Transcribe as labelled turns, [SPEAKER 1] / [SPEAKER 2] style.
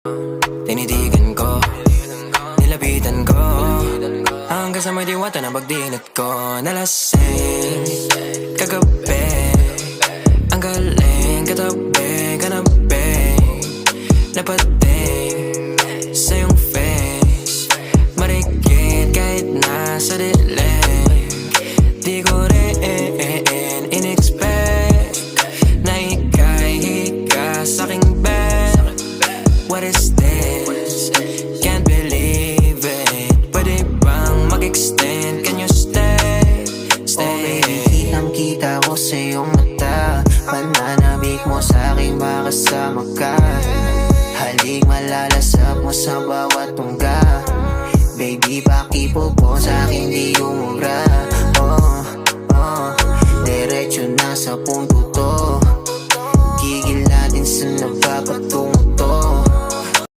[SPEAKER 1] Tinitigan ko, nilapitan ko, hanggang sa may diwata na pagdinat ko. Nalasing kagabi, ang galing katabi, kanabi, napating sa iyong face, marikit kahit nasa dilim. Di ko rin in-expect na ika'y hika sa'king bed. What is this? Can't believe it. Pwede bang mag-extend? Can you stay? Stay.
[SPEAKER 2] Okay, kitang-kita ko sa iyong mata, pananabik mo sa'king makasama ka. Halik malalasap mo sa bawat tungga. Baby, pakipo po sa'kin di umubra. Diretso na sa punto to.